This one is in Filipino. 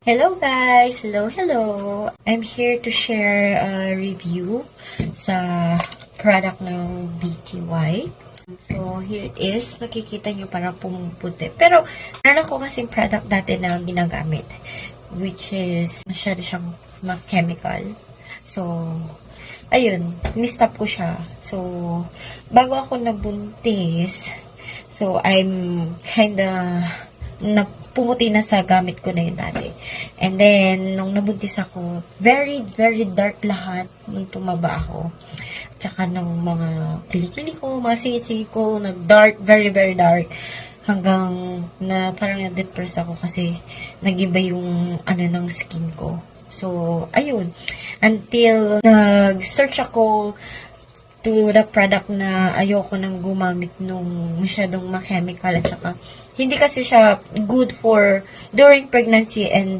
Hello guys! Hello! I'm here to share a review sa product ng BTY. So, here it is. Nakikita nyo parang pumuputi. Pero, meron ako kasing product dati na ginagamit. Which is, masyado siyang chemical. So, ayun. Ni-stop ko siya. So, bago ako nabuntis, so, I'm kinda pumuti na sa gamit ko na yun dati. And then, nung nabuntis ako, very, very dark lahat nung tumaba ako. Tsaka ng mga kilikili ko, mga singit-singit ko, nag-dark, very, very dark. Hanggang na parang na-depress ako kasi nag-iba yung ng skin ko. So, ayun. Until nag-search ako to the product na ayoko nang gumamit nung masyadong ma-chemical at saka hindi kasi siya good for during pregnancy and